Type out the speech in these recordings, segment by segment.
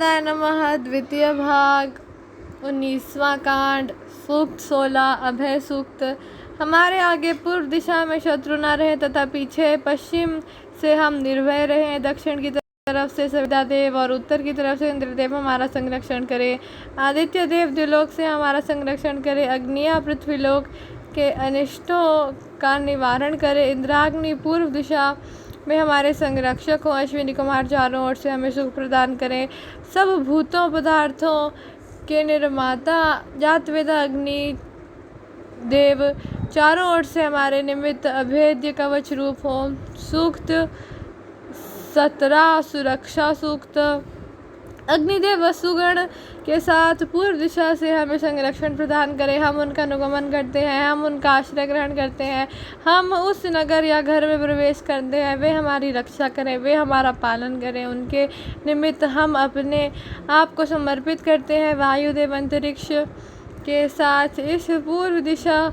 नारायणाय नमः। द्वितीय भाग 19वां कांड। सूक्त 16 अभय सूक्त। हमारे आगे पूर्व दिशा में शत्रु न रहे तथा पीछे पश्चिम से हम निर्भय रहे। दक्षिण की तरफ से सविता देव और उत्तर की तरफ से इंद्रदेव हमारा संरक्षण करे। आदित्य देव द्युलोक से हमारा संरक्षण करे। अग्निया पृथ्वीलोक के अनिष्टों का निवारण करे। इंद्राग्नि पूर्व दिशा में हमारे संरक्षक हो। अश्विनी कुमार चारों ओर से हमें सुख प्रदान करें। सब भूतों पदार्थों के निर्माता जातवेदा अग्नि देव चारों ओर से हमारे निमित्त अभेद्य कवच रूप हो। सूक्त 17 सुरक्षा सूक्त। अग्निदेव वसुगण के साथ पूर्व दिशा से हमें संरक्षण प्रदान करें। हम उनका अनुगमन करते हैं, हम उनका आश्रय ग्रहण करते हैं। हम उस नगर या घर में प्रवेश करते हैं, वे हमारी रक्षा करें, वे हमारा पालन करें। उनके निमित्त हम अपने आप को समर्पित करते हैं। वायुदेव अंतरिक्ष के साथ इस पूर्व दिशा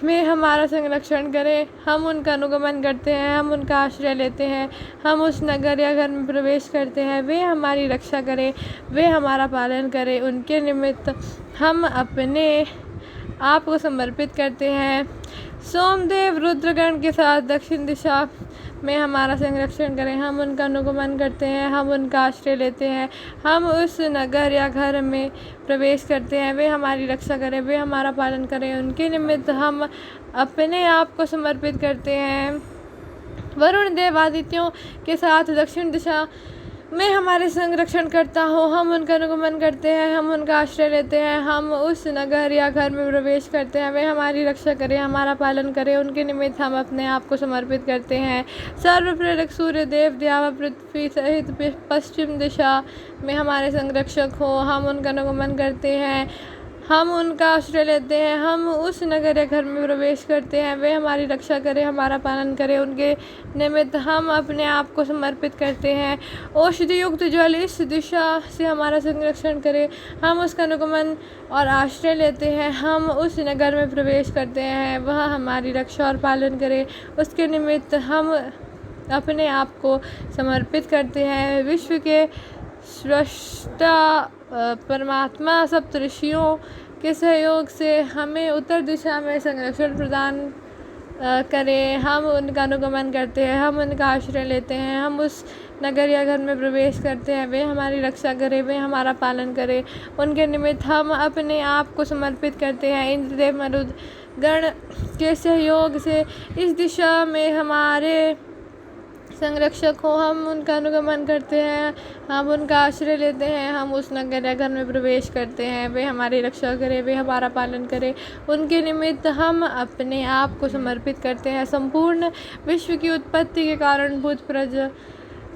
में हमारा संरक्षण करें। हम उनका अनुगमन करते हैं, हम उनका आश्रय लेते हैं। हम उस नगर या घर में प्रवेश करते हैं, वे हमारी रक्षा करें, वे हमारा पालन करें। उनके निमित्त हम अपने आप को समर्पित करते हैं। सोमदेव रुद्रगण के साथ दक्षिण दिशा में हमारा संरक्षण करें। हम उनका अनुगमन करते हैं, हम उनका आश्रय लेते हैं। हम उस नगर या घर में प्रवेश करते हैं, वे हमारी रक्षा करें, वे हमारा पालन करें। उनके निमित्त हम अपने आप को समर्पित करते हैं। वरुण देव आदित्यों के साथ दक्षिण दिशा में हमारे संरक्षण करता हो। हम उनका अनुगमन करते हैं, हम उनका आश्रय लेते हैं। हम उस नगर या घर में प्रवेश करते हैं, वे हमारी रक्षा करें, हमारा पालन करें। उनके निमित्त हम अपने आप को समर्पित करते हैं। सर्व प्रेरक सूर्य देव द्यावा पृथ्वी सहित पश्चिम दिशा में हमारे संरक्षक हो। हम उनका अनुगमन करते हैं, हम उनका आश्रय लेते हैं। हम उस नगर या घर में प्रवेश करते हैं, वे हमारी रक्षा करें, हमारा पालन करें। उनके निमित्त हम अपने आप को समर्पित करते हैं। औषधि युक्त जल इस दिशा से हमारा संरक्षण करें। हम उसका अनुगमन और आश्रय लेते हैं। हम उस नगर में प्रवेश करते हैं, वह हमारी रक्षा और पालन करे। उसके निमित्त हम अपने आप को समर्पित करते हैं। विश्व के सृष्टा परमात्मा सप्तऋषियों के सहयोग से हमें उत्तर दिशा में संरक्षण प्रदान करें। हम उनका अनुगमन करते हैं, हम उनका आश्रय लेते हैं। हम उस नगर या घर में प्रवेश करते हैं, वे हमारी रक्षा करें, वे हमारा पालन करें। उनके निमित्त हम अपने आप को समर्पित करते हैं। इंद्रदेव मरुद गण के सहयोग से इस दिशा में हमारे संरक्षक हो। हम उनका अनुगमन करते हैं, हम उनका आश्रय लेते हैं। हम उस नगर या घर में प्रवेश करते हैं, वे हमारी रक्षा करें, वे हमारा पालन करें। उनके निमित्त हम अपने आप को समर्पित करते हैं। संपूर्ण विश्व की उत्पत्ति के कारणभूत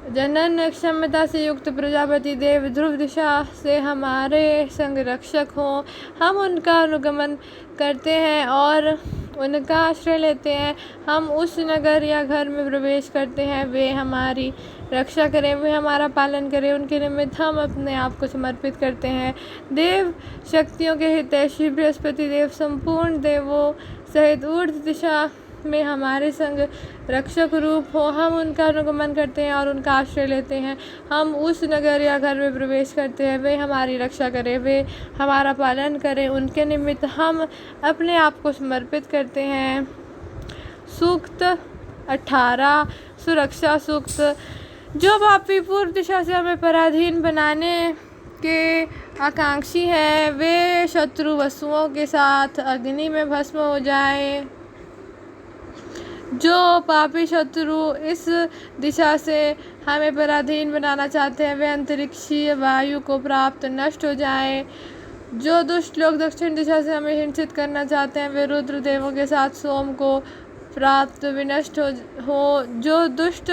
जनन क्षमता से युक्त प्रजापति देव ध्रुव दिशा से हमारे संरक्षक हों। हम उनका अनुगमन करते हैं और उनका आश्रय लेते हैं। हम उस नगर या घर में प्रवेश करते हैं, वे हमारी रक्षा करें, वे हमारा पालन करें। उनके निमित्त हम अपने आप को समर्पित करते हैं। देव शक्तियों के हितैषी बृहस्पति देव संपूर्ण देवों सहित ऊर्ध्व दिशा में हमारे संग रक्षक रूप हो। हम उनका अनुगमन करते हैं और उनका आश्रय लेते हैं। हम उस नगर या घर में प्रवेश करते हैं, वे हमारी रक्षा करें, वे हमारा पालन करें। उनके निमित्त हम अपने आप को समर्पित करते हैं। सूक्त 18 सुरक्षा सूक्त। जो पापी पूर्व दिशा से हमें पराधीन बनाने के आकांक्षी हैं, वे शत्रु वसुओं के साथ अग्नि में भस्म हो जाए। जो पापी शत्रु इस दिशा से हमें पराधीन बनाना चाहते हैं, वे अंतरिक्षीय वायु को प्राप्त नष्ट हो जाएं। जो दुष्ट लोग दक्षिण दिशा से हमें हिंसित करना चाहते हैं, वे रुद्र देवों के साथ सोम को प्राप्त विनष्ट हो। जो दुष्ट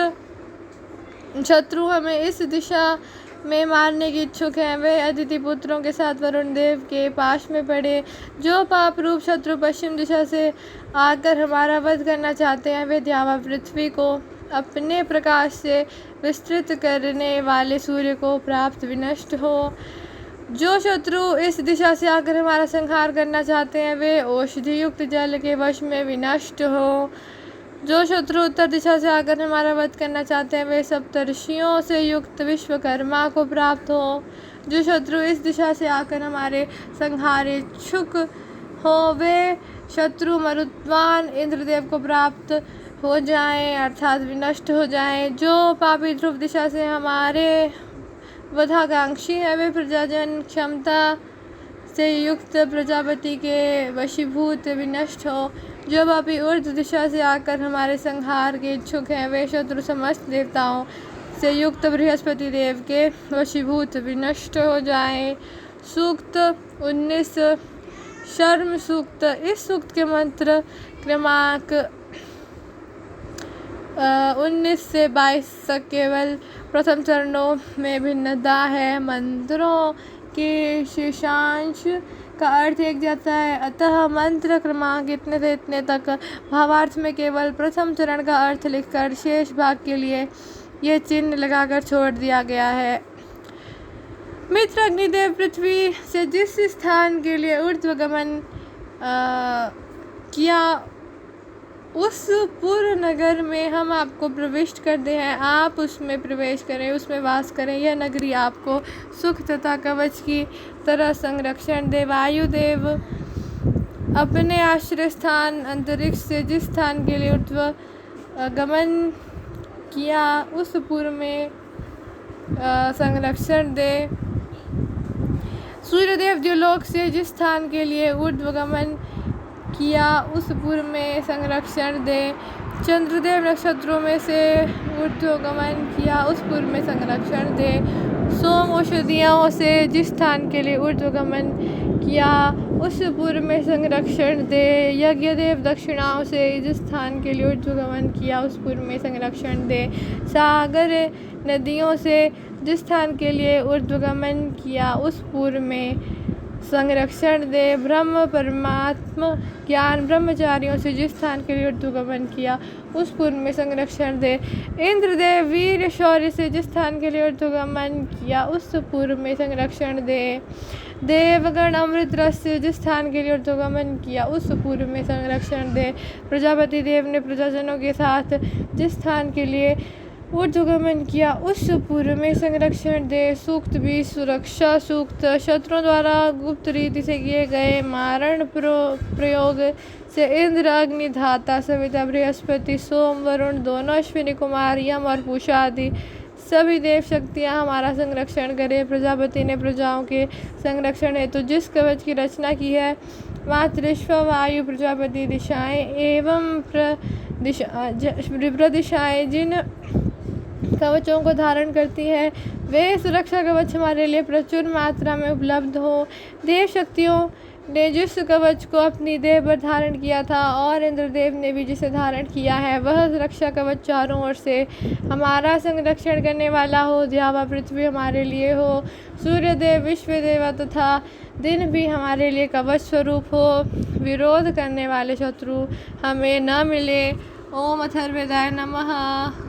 शत्रु हमें इस दिशा में मारने की इच्छुक हैं, वे अदिति पुत्रों के साथ वरुण देव के पाश में पड़े। जो पाप रूप शत्रु पश्चिम दिशा से आकर हमारा वध करना चाहते हैं, वे द्यावा पृथ्वी को अपने प्रकाश से विस्तृत करने वाले सूर्य को प्राप्त विनष्ट हो। जो शत्रु इस दिशा से आकर हमारा संहार करना चाहते हैं, वे औषधि युक्त जल के वश में विनष्ट हो। जो शत्रु उत्तर दिशा से आकर हमारा वध करना चाहते हैं वे सप्तर्षियों से युक्त विश्वकर्मा को प्राप्त हो। जो शत्रु इस दिशा से आकर हमारे संहार इच्छुक हो वे शत्रु मरुत्वान इंद्रदेव को प्राप्त हो जाएं अर्थात विनष्ट हो जाएं। जो पापी ध्रुव दिशा से हमारे वधाकांक्षी है वे प्रजाजन क्षमता से युक्त प्रजापति के वशीभूत विनष्ट हो। जो पापी ऊर्ध्व दिशा से आकर हमारे संहार के इच्छुक हैं वे शत्रु समस्त देवताओं से युक्त बृहस्पति देव के वशीभूत विनष्ट हो जाएं। सूक्त 19 शर्म सूक्त। इस सूक्त के मंत्र क्रमांक 19 से 22 तक केवल प्रथम चरणों में भिन्नता है। मंत्रों के शेषांश का अर्थ एक जाता है, अतः मंत्र क्रमांक इतने से इतने तक भावार्थ में केवल प्रथम चरण का अर्थ लिखकर शेष भाग के लिए यह चिन्ह लगाकर छोड़ दिया गया है। मित्र अग्निदेव पृथ्वी से जिस स्थान के लिए ऊर्ध्वगमन किया उस पूर्व नगर में हम आपको प्रविष्ट करते हैं। आप उसमें प्रवेश करें, उसमें वास करें। यह नगरी आपको सुख तथा कवच की तरह संरक्षण दे। वायुदेव अपने आश्रय स्थान अंतरिक्ष से जिस स्थान के लिए ऊर्ध्व गमन किया उस पूर्व में संरक्षण दे। सूर्यदेव द्युलोक से जिस स्थान के लिए ऊर्ध्वगमन किया उस पूर्व में संरक्षण दे। चंद्रदेव नक्षत्रों में से ऊर्ध्वगमन किया उस पूर्व में संरक्षण दे। सोम औषधियों से जिस स्थान के लिए ऊर्ध्वगमन किया उस पूर्व में संरक्षण दे। यज्ञदेव दक्षिणाओं से जिस स्थान के लिए ऊर्ध्वगमन किया उस पूर्व में संरक्षण दे। सागर नदियों से जिस स्थान के लिए ऊर्ध्वगमन किया उस पूर्व में संरक्षण दे। ब्रह्म परमात्म ज्ञान ब्रह्मचारियों से जिस स्थान के लिए ऊर्ध्वगमन किया उस पूर्व में संरक्षण दे। इंद्रदेव वीर शौर्य से जिस स्थान के लिए ऊर्ध्वगमन किया उस पूर्व में संरक्षण दे। देवगण अमृत रस से जिस स्थान के लिए ऊर्ध्वगमन किया उस पूर्व में संरक्षण दे। प्रजापति देव ने प्रजाजनों के साथ जिस स्थान के लिए ऊर्ध्वगमन किया उस पूर्व में संरक्षण दे। सूक्त 20 सुरक्षा सूक्त। शत्रुओं द्वारा गुप्त रीति से किए गए मारण प्रयोग से इंद्र अग्नि धाता सविता बृहस्पति सोम वरुण दोनों अश्विनी कुमार यम और पूषा आदि सभी देव शक्तियाँ हमारा संरक्षण करें। प्रजापति ने प्रजाओं के संरक्षण हेतु जिस कवच की रचना की है मातृश्व वायु प्रजापति दिशाएं एवं प्रदिशाएं जिन कवचों को धारण करती है वे सुरक्षा कवच हमारे लिए प्रचुर मात्रा में उपलब्ध हो। देव शक्तियों ने जिस कवच को अपनी देह पर धारण किया था और इंद्रदेव ने भी जिसे धारण किया है वह सुरक्षा कवच चारों ओर से हमारा संरक्षण करने वाला हो। द्यावा पृथ्वी हमारे लिए हो। सूर्यदेव विश्वदेवा तथा दिन भी हमारे लिए कवच स्वरूप हो। विरोध करने वाले शत्रु हमें न मिले। ओम अथर्ववेदाय नमः।